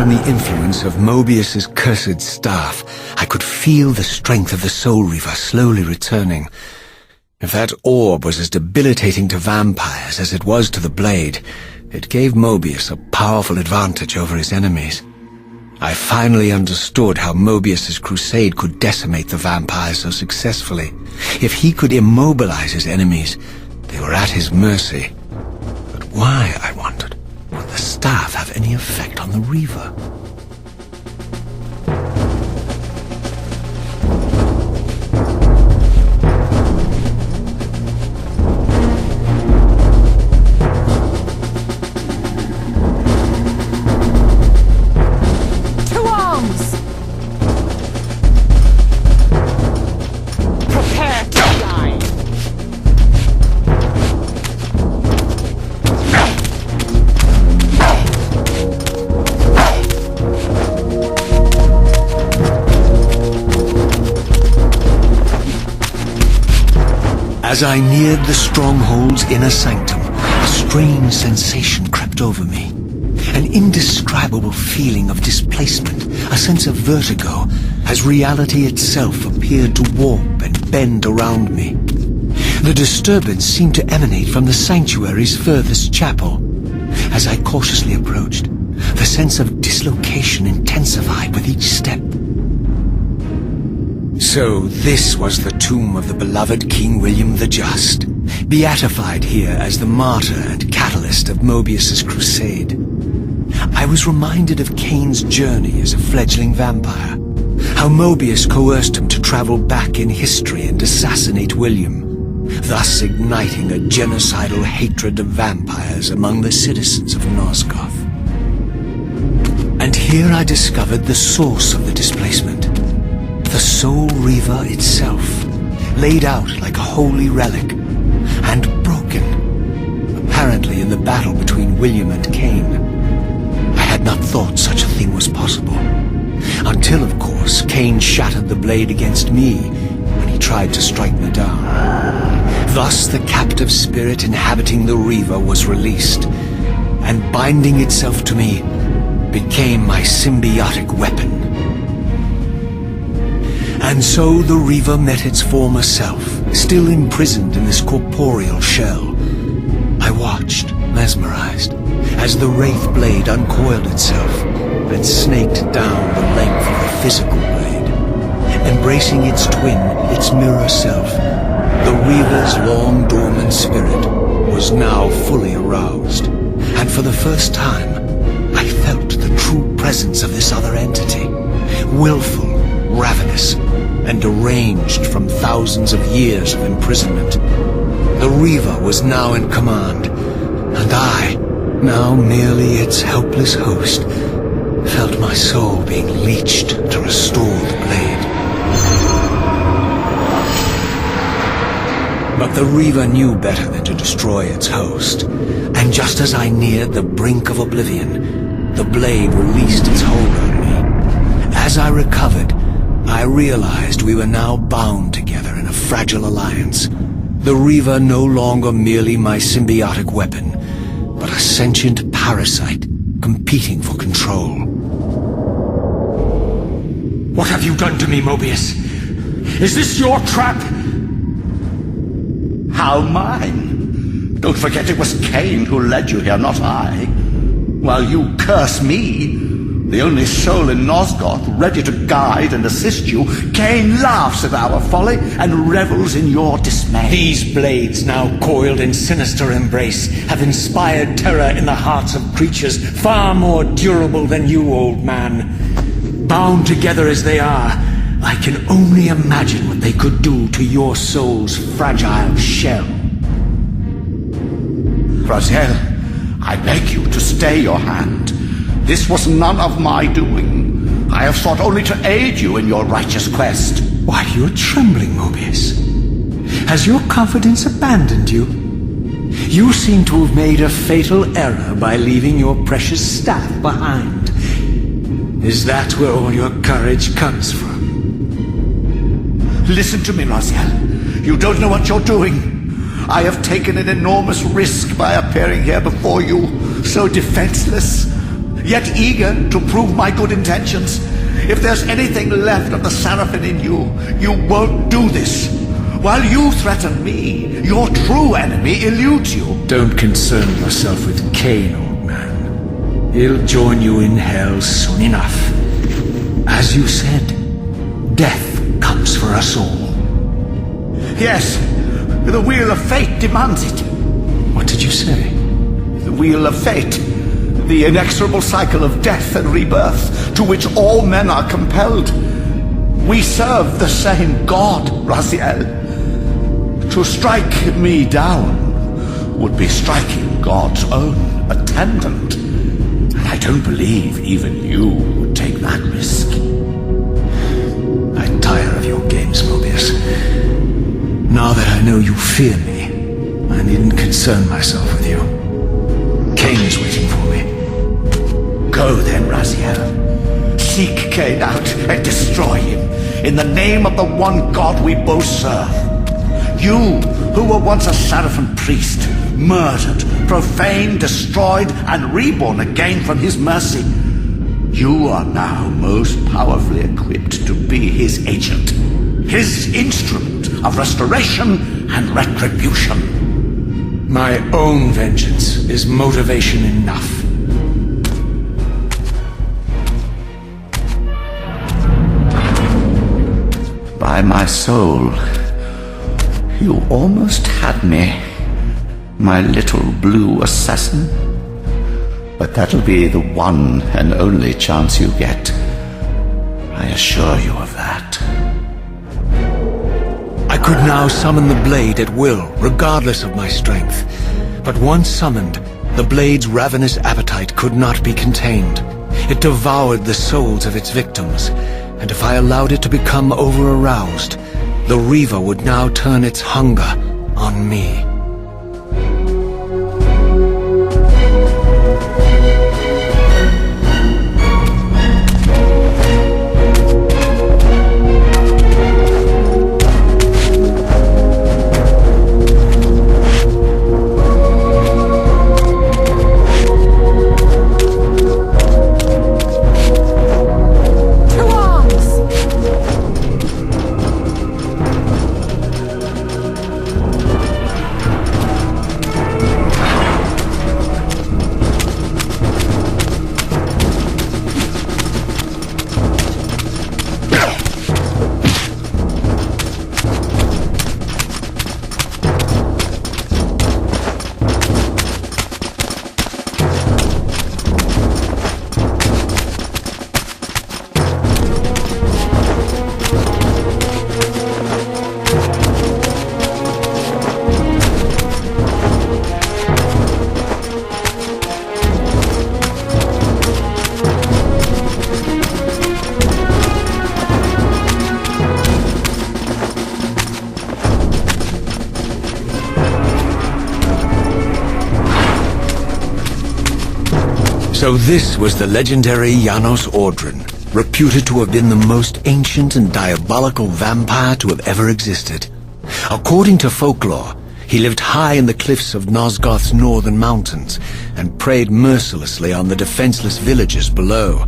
from the influence of Mobius's cursed staff, I could feel the strength of the Soul Reaver slowly returning. If that orb was as debilitating to vampires as it was to the blade, it gave Mobius a powerful advantage over his enemies. I finally understood how Mobius's crusade could decimate the vampires so successfully. If he could immobilize his enemies, they were at his mercy. But why, I wondered, would the staff have any effect on the Reaver? As I neared the stronghold's inner sanctum, a strange sensation crept over me. An indescribable feeling of displacement, a sense of vertigo, as reality itself appeared to warp and bend around me. The disturbance seemed to emanate from the sanctuary's furthest chapel. As I cautiously approached, the sense of dislocation intensified with each step. So this was the tomb of the beloved King William the Just, beatified here as the martyr and catalyst of Mobius's crusade. I was reminded of Kain's journey as a fledgling vampire, how Mobius coerced him to travel back in history and assassinate William, thus igniting a genocidal hatred of vampires among the citizens of Nosgoth. And here I discovered the source of the displacement. The Soul Reaver itself, laid out like a holy relic, and broken, apparently in the battle between William and Kain. I had not thought such a thing was possible, until, of course, Kain shattered the blade against me when he tried to strike me down. Thus the captive spirit inhabiting the Reaver was released, and binding itself to me, became my symbiotic weapon. And so the Reaver met its former self, still imprisoned in this corporeal shell. I watched, mesmerized, as the Wraith blade uncoiled itself and snaked down the length of the physical blade. Embracing its twin, its mirror self, the Reaver's long-dormant spirit was now fully aroused. And for the first time, I felt the true presence of this other entity, willful, ravenous, and deranged from thousands of years of imprisonment. The Reaver was now in command, and I, now merely its helpless host, felt my soul being leeched to restore the blade. But the Reaver knew better than to destroy its host, and just as I neared the brink of oblivion, the blade released its hold on me. As I recovered, I realized we were now bound together in a fragile alliance. The Reaver no longer merely my symbiotic weapon, but a sentient parasite competing for control. What have you done to me, Mobius? Is this your trap? How mine? Don't forget it was Kain who led you here, not I. While you curse me, the only soul in Nosgoth ready to guide and assist you, Kain laughs at our folly and revels in your dismay. These blades, now coiled in sinister embrace, have inspired terror in the hearts of creatures far more durable than you, old man. Bound together as they are, I can only imagine what they could do to your soul's fragile shell. Raziel, I beg you to stay your hand. This was none of my doing. I have sought only to aid you in your righteous quest. Why, you're trembling, Mobius. Has your confidence abandoned you? You seem to have made a fatal error by leaving your precious staff behind. Is that where all your courage comes from? Listen to me, Raziel. You don't know what you're doing. I have taken an enormous risk by appearing here before you, so defenseless. yet eager to prove my good intentions. If there's anything left of the Seraphim in you, you won't do this. While you threaten me, your true enemy eludes you. Don't concern yourself with Kain, old man. He'll join you in hell soon enough. As you said, death comes for us all. Yes, the Wheel of Fate demands it. What did you say? The Wheel of Fate, the inexorable cycle of death and rebirth to which all men are compelled. We serve the same God, Raziel. To strike me down would be striking God's own attendant. And I don't believe even you would take that risk. I tire of your games, Mobius. Now that I know you fear me, I needn't concern myself with you. Kain is waiting for me. Go then, Raziel. Seek Kain out and destroy him in the name of the one God we both serve. You, who were once a Seraphim priest, murdered, profaned, destroyed, and reborn again from his mercy, you are now most powerfully equipped to be his agent, his instrument of restoration and retribution. My own vengeance is motivation enough. By my soul, you almost had me, my little blue assassin. But that'll be the one and only chance you get. I assure you of that. I could now summon the blade at will, regardless of my strength. But once summoned, the blade's ravenous appetite could not be contained. It devoured the souls of its victims, and if I allowed it to become over-aroused, the Reaver would now turn its hunger on me. So this was the legendary Janos Ordren, reputed to have been the most ancient and diabolical vampire to have ever existed. According to folklore, he lived high in the cliffs of Nosgoth's northern mountains and preyed mercilessly on the defenseless villagers below.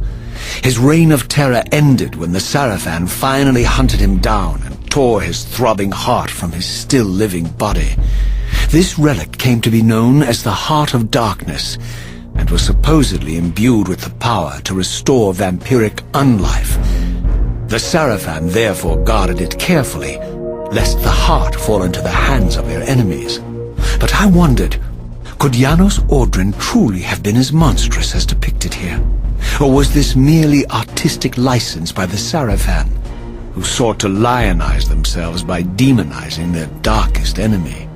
His reign of terror ended when the Seraphim finally hunted him down and tore his throbbing heart from his still-living body. This relic came to be known as the Heart of Darkness, and was supposedly imbued with the power to restore vampiric unlife. The Seraphim therefore guarded it carefully, lest the heart fall into the hands of their enemies. But I wondered, could Janos Ordren truly have been as monstrous as depicted here? Or was this merely artistic license by the Seraphim, who sought to lionize themselves by demonizing their darkest enemy?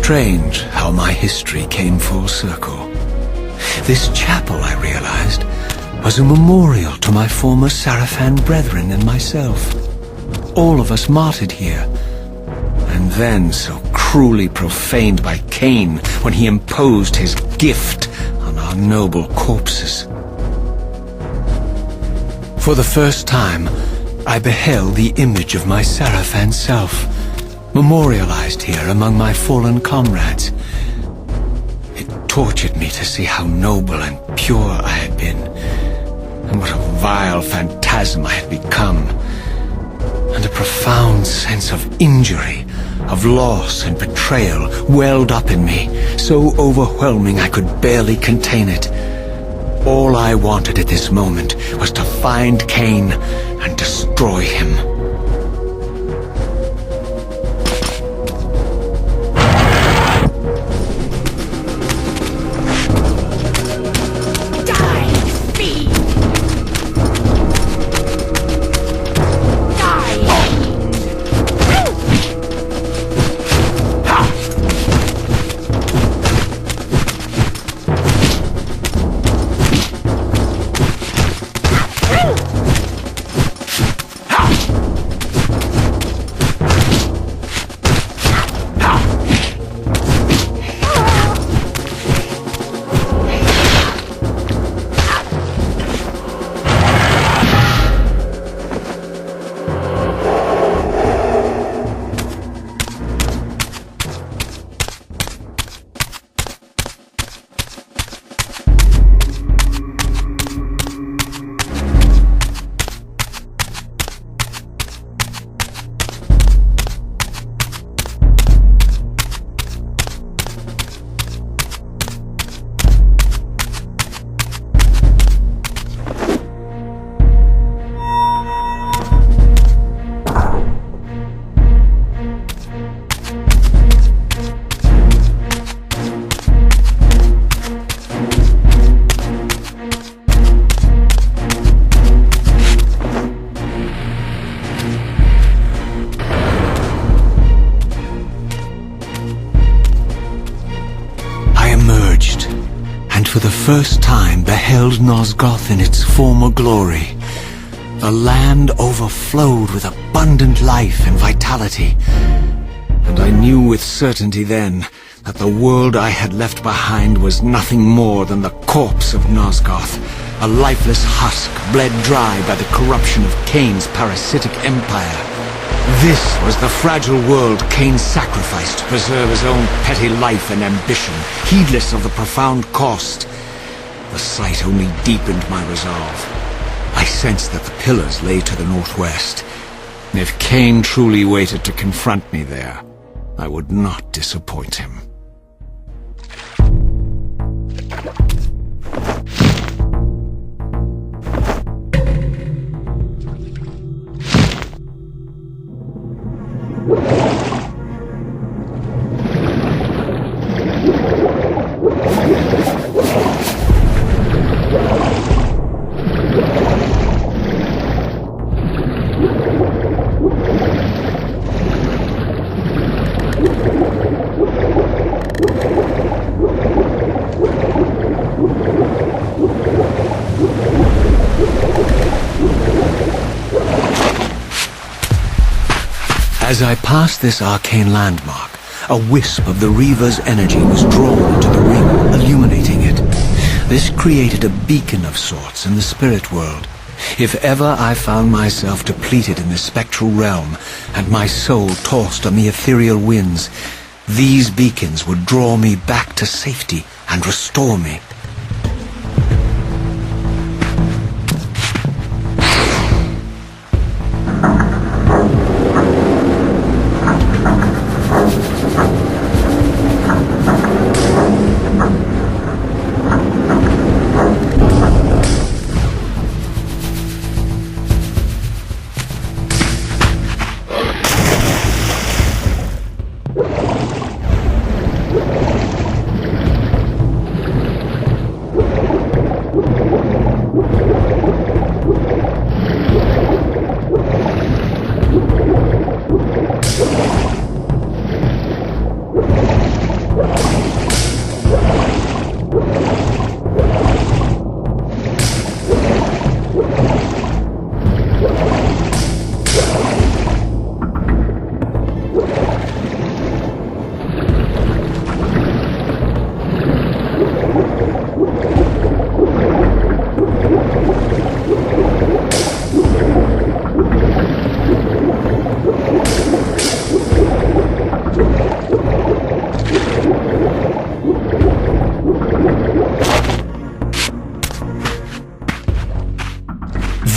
Strange how my history came full circle. This chapel, I realized, was a memorial to my former Sarafan brethren and myself. All of us martyred here, and then so cruelly profaned by Kain when he imposed his gift on our noble corpses. For the first time, I beheld the image of my Sarafan self, memorialized here among my fallen comrades. It tortured me to see how noble and pure I had been, and what a vile phantasm I had become, and a profound sense of injury, of loss and betrayal welled up in me, so overwhelming I could barely contain it. All I wanted at this moment was to find Kain and destroy him. For the first time beheld Nosgoth in its former glory. The land overflowed with abundant life and vitality, and I knew with certainty then that the world I had left behind was nothing more than the corpse of Nosgoth, a lifeless husk bled dry by the corruption of Kain's parasitic empire. This was the fragile world Kain sacrificed to preserve his own petty life and ambition, heedless of the profound cost. The sight only deepened my resolve. I sensed that the pillars lay to the northwest. If Kain truly waited to confront me there, I would not disappoint him. As I passed this arcane landmark, a wisp of the Reaver's energy was drawn into the ring, illuminating it. This created a beacon of sorts in the spirit world. If ever I found myself depleted in the spectral realm, and my soul tossed on the ethereal winds, these beacons would draw me back to safety and restore me.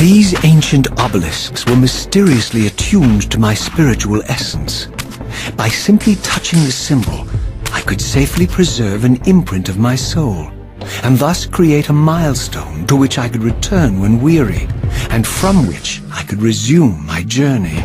These ancient obelisks were mysteriously attuned to my spiritual essence. By simply touching the symbol, I could safely preserve an imprint of my soul, and thus create a milestone to which I could return when weary, and from which I could resume my journey.